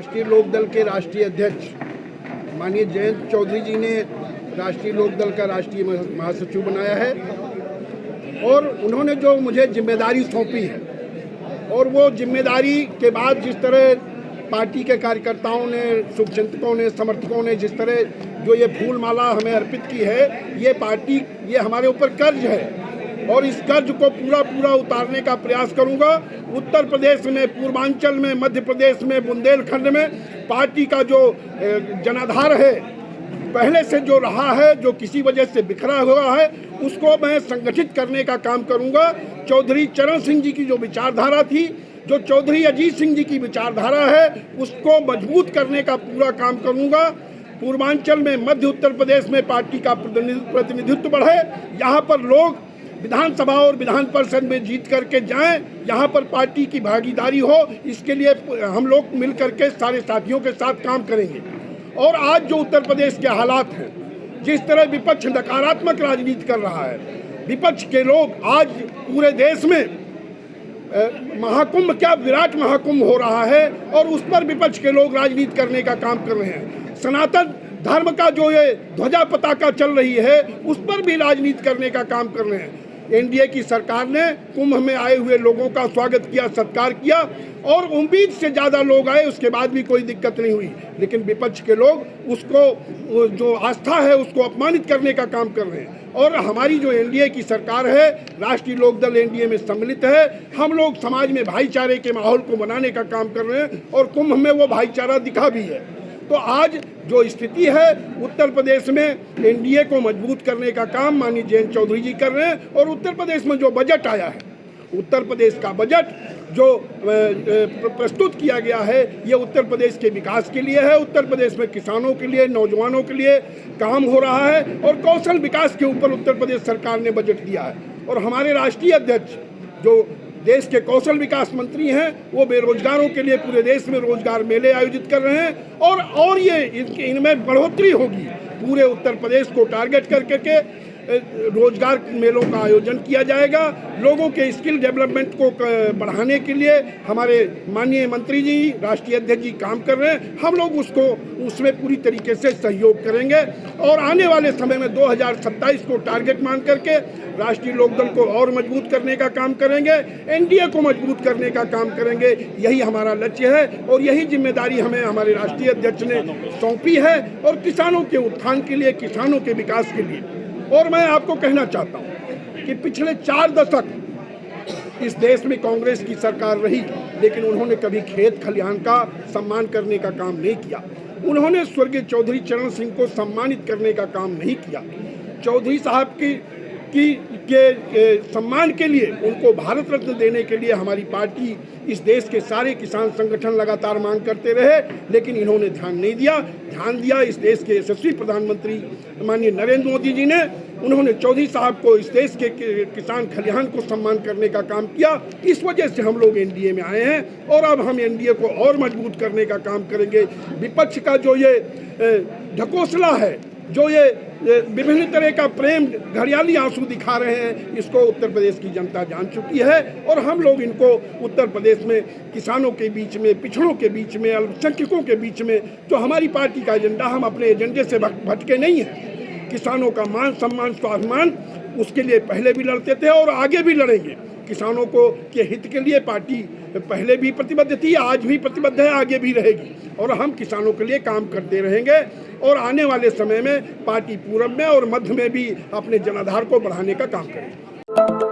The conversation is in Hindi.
राष्ट्रीय लोकदल के राष्ट्रीय अध्यक्ष माननीय जयंत चौधरी जी ने राष्ट्रीय लोकदल का राष्ट्रीय महासचिव बनाया है और उन्होंने जो मुझे जिम्मेदारी सौंपी है और वो जिम्मेदारी के बाद जिस तरह पार्टी के कार्यकर्ताओं ने, शुभचिंतकों ने, समर्थकों ने जिस तरह जो ये फूल माला हमें अर्पित की है, ये हमारे ऊपर कर्ज है और इस कर्ज को पूरा उतारने का प्रयास करूंगा। उत्तर प्रदेश में, पूर्वांचल में, मध्य प्रदेश में, बुंदेलखंड में पार्टी का जो जनाधार है, पहले से जो रहा है, जो किसी वजह से बिखरा हुआ है, उसको मैं संगठित करने का काम करूंगा। चौधरी चरण सिंह जी की जो विचारधारा थी, जो चौधरी अजीत सिंह जी की विचारधारा है, उसको मजबूत करने का पूरा काम करूंगा। पूर्वांचल में, मध्य उत्तर प्रदेश में पार्टी का प्रतिनिधित्व बढ़े, यहाँ पर लोग विधानसभा और विधान परिषद में जीत करके जाएं, यहाँ पर पार्टी की भागीदारी हो, इसके लिए हम लोग मिल करके सारे साथियों के साथ काम करेंगे। और आज जो उत्तर प्रदेश के हालात हैं, जिस तरह विपक्ष नकारात्मक राजनीति कर रहा है, विपक्ष के लोग आज पूरे देश में महाकुंभ क्या विराट महाकुंभ हो रहा है और उस पर विपक्ष के लोग राजनीति करने का काम कर रहे हैं। सनातन धर्म का जो ये ध्वजा पताका चल रही है, उस पर भी राजनीति करने का काम कर रहे हैं। एनडीए की सरकार ने कुंभ में आए हुए लोगों का स्वागत किया, सत्कार किया और उम्मीद से ज़्यादा लोग आए, उसके बाद भी कोई दिक्कत नहीं हुई। लेकिन विपक्ष के लोग उसको जो आस्था है उसको अपमानित करने का काम कर रहे हैं। और हमारी जो एनडीए की सरकार है, राष्ट्रीय लोकदल एनडीए में सम्मिलित है, हम लोग समाज में भाईचारे के माहौल को बनाने का काम कर रहे हैं और कुंभ में वो भाईचारा दिखा भी है। तो आज जो स्थिति है उत्तर प्रदेश में, एनडीए को मजबूत करने का काम माननीय जयंत चौधरी जी कर रहे हैं। और उत्तर प्रदेश में जो बजट आया है, उत्तर प्रदेश का बजट जो प्रस्तुत किया गया है, ये उत्तर प्रदेश के विकास के लिए है। उत्तर प्रदेश में किसानों के लिए, नौजवानों के लिए काम हो रहा है और कौशल विकास के ऊपर उत्तर प्रदेश सरकार ने बजट दिया है। और हमारे राष्ट्रीय अध्यक्ष जो देश के कौशल विकास मंत्री हैं, वो बेरोजगारों के लिए पूरे देश में रोजगार मेले आयोजित कर रहे हैं और ये इनमें बढ़ोतरी होगी। पूरे उत्तर प्रदेश को टारगेट करके रोजगार मेलों का आयोजन किया जाएगा। लोगों के स्किल डेवलपमेंट को बढ़ाने के लिए हमारे माननीय मंत्री जी, राष्ट्रीय अध्यक्ष जी काम कर रहे हैं। हम लोग उसमें पूरी तरीके से सहयोग करेंगे और आने वाले समय में 2027 को टारगेट मान करके राष्ट्रीय लोकदल को और मजबूत करने का काम करेंगे, एनडीए को मजबूत करने का काम करेंगे। यही हमारा लक्ष्य है और यही जिम्मेदारी हमें हमारे राष्ट्रीय अध्यक्ष ने सौंपी है और किसानों के उत्थान के लिए, किसानों के विकास के लिए। और मैं आपको कहना चाहता हूं कि पिछले 4 दशक इस देश में कांग्रेस की सरकार रही, लेकिन उन्होंने कभी खेत खलिहान का सम्मान करने का काम नहीं किया। उन्होंने स्वर्गीय चौधरी चरण सिंह को सम्मानित करने का काम नहीं किया। चौधरी साहब के सम्मान के लिए, उनको भारत रत्न देने के लिए हमारी पार्टी, इस देश के सारे किसान संगठन लगातार मांग करते रहे, लेकिन इन्होंने ध्यान नहीं दिया। ध्यान दिया इस देश के यशस्वी प्रधानमंत्री माननीय नरेंद्र मोदी जी ने। उन्होंने चौधरी साहब को, इस देश के किसान खलिहान को सम्मान करने का काम किया। इस वजह से हम लोग एनडीए में आए हैं और अब हम एनडीए को और मजबूत करने का काम करेंगे। विपक्ष का जो ये ढकोसला है, जो ये विभिन्न तरह का प्रेम, घड़ियाली आंसू दिखा रहे हैं, इसको उत्तर प्रदेश की जनता जान चुकी है। और हम लोग इनको उत्तर प्रदेश में किसानों के बीच में, पिछड़ों के बीच में, अल्पसंख्यकों के बीच में जो हमारी पार्टी का एजेंडा, हम अपने एजेंडे से भटके नहीं हैं। किसानों का मान सम्मान, स्वाभिमान, उसके लिए पहले भी लड़ते थे और आगे भी लड़ेंगे। किसानों को के हित के लिए पार्टी पहले भी प्रतिबद्ध थी, आज भी प्रतिबद्ध है, आगे भी रहेगी और हम किसानों के लिए काम करते रहेंगे। और आने वाले समय में पार्टी पूरब में और मध्य में भी अपने जनाधार को बढ़ाने का काम करेगी।